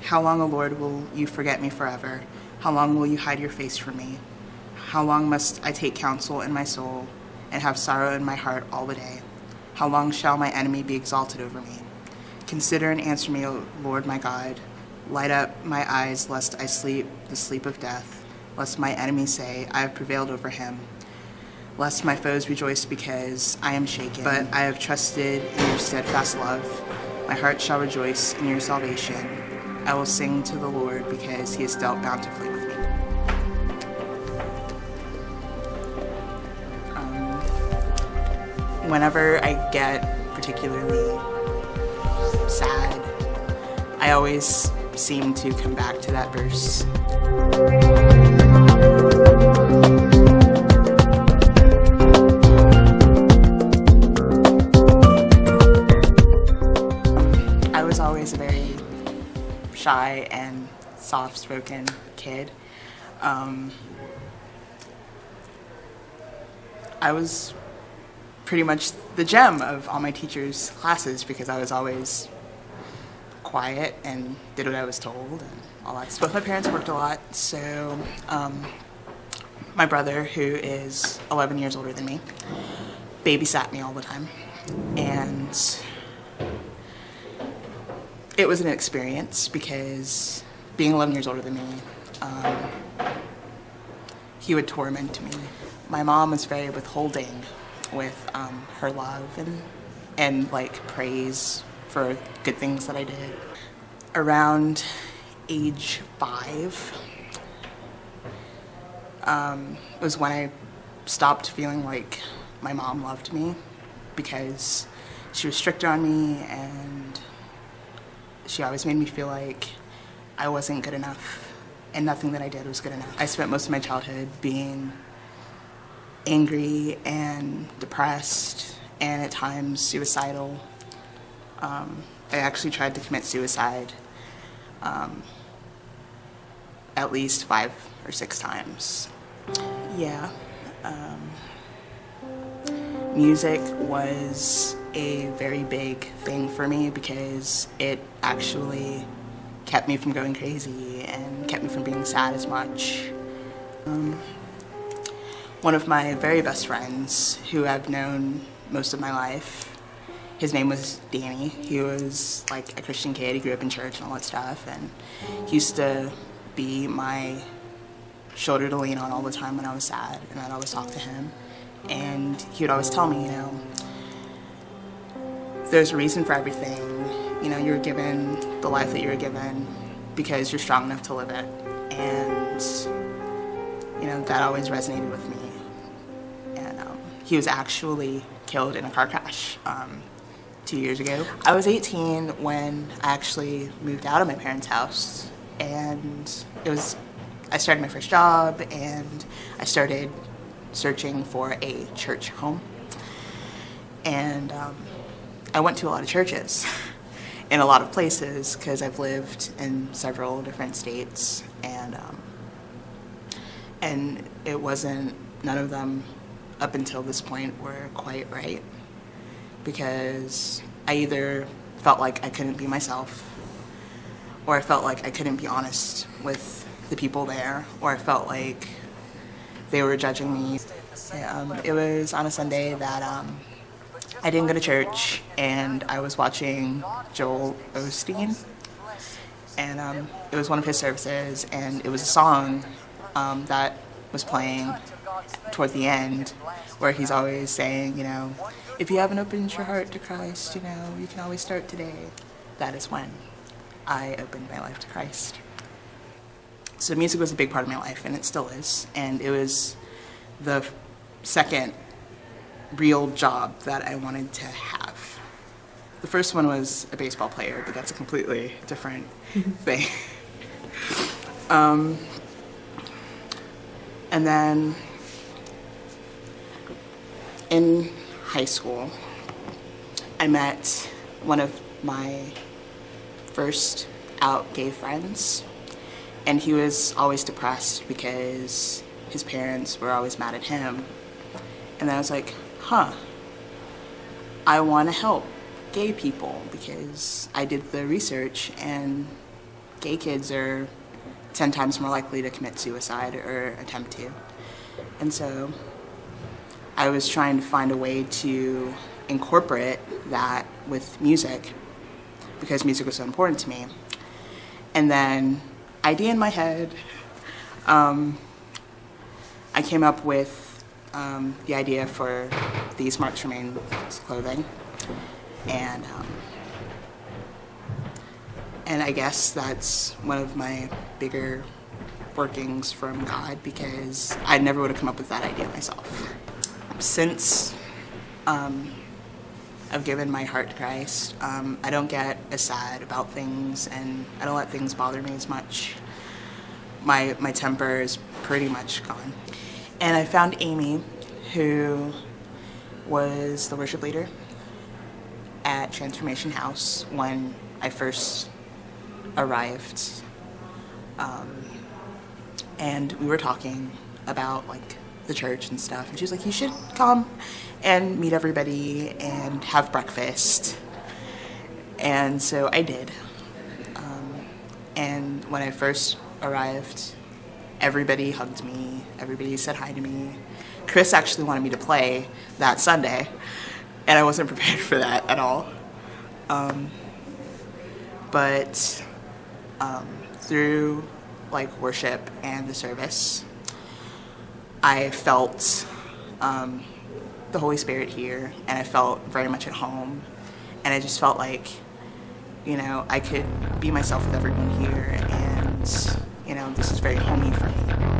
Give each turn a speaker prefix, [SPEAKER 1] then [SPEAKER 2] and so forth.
[SPEAKER 1] How long, O Lord, will you forget me forever? How long will you hide your face from me? How long must I take counsel in my soul and have sorrow in my heart all the day? How long shall my enemy be exalted over me? Consider and answer me, O Lord my God. Light up my eyes, lest I sleep the sleep of death, lest my enemy say, I have prevailed over him. Lest my foes rejoice because I am shaken. But I have trusted in your steadfast love. My heart shall rejoice in your salvation. I will sing to the Lord because he has dealt bountifully with me. Whenever I get particularly sad, I always seem to come back to that verse. I was always a very shy and soft-spoken kid. I was pretty much the gem of all my teachers' classes because I was always quiet and did what I was told and all that stuff. Both my parents worked a lot, so my brother, who is 11 years older than me, babysat me all the time, and it was an experience because being 11 years older than me, he would torment me. My mom was very withholding with her love and like praise for good things that I did. Around age 5 was when I stopped feeling like my mom loved me because she was strict on me and she always made me feel like I wasn't good enough and nothing that I did was good enough. I spent most of my childhood being angry and depressed and at times suicidal. I actually tried to commit suicide at least 5 or 6 times. Yeah. Music was a very big thing for me because it actually kept me from going crazy and kept me from being sad as much. One of my very best friends, who I've known most of my life, his name was Danny. He was like a Christian kid. He grew up in church and all that stuff, and he used to be my shoulder to lean on all the time when I was sad, and I'd always talk to him. And he would always tell me, you know, there's a reason for everything. You know, you're given the life that you're given because you're strong enough to live it. And, you know, that always resonated with me. And he was actually killed in a car crash 2 years ago. I was 18 when I actually moved out of my parents' house. And I started my first job and I started searching for a church home. And I went to a lot of churches in a lot of places because I've lived in several different states, and it wasn't, none of them up until this point were quite right, because I either felt like I couldn't be myself, or I felt like I couldn't be honest with the people there, or I felt like they were judging me. It was on a Sunday that I didn't go to church, and I was watching Joel Osteen, and it was one of his services, and it was a song that was playing toward the end, where he's always saying, you know, if you haven't opened your heart to Christ, you know, you can always start today. That is when I opened my life to Christ. So music was a big part of my life, and it still is, and it was the second real job that I wanted to have. The first one was a baseball player, but that's a completely different thing. And then in high school, I met one of my first out gay friends, and he was always depressed because his parents were always mad at him. And then I was like, I want to help gay people, because I did the research and gay kids are 10 times more likely to commit suicide or attempt to. And so I was trying to find a way to incorporate that with music because music was so important to me. And then, idea in my head, I came up with the idea for these Marks Remain clothing. And I guess that's one of my bigger workings from God because I never would have come up with that idea myself. Since I've given my heart to Christ, I don't get as sad about things and I don't let things bother me as much. My temper is pretty much gone. And I found Amy, who was the worship leader at Transformation House when I first arrived. And we were talking about like the church and stuff, and she was like, you should come and meet everybody and have breakfast. And so I did. And when I first arrived, everybody hugged me, everybody said hi to me. Chris actually wanted me to play that Sunday, and I wasn't prepared for that at all. But through like worship and the service, I felt the Holy Spirit here, and I felt very much at home, and I just felt like, you know, I could be myself with everyone here, and, you know, this is very homey for me.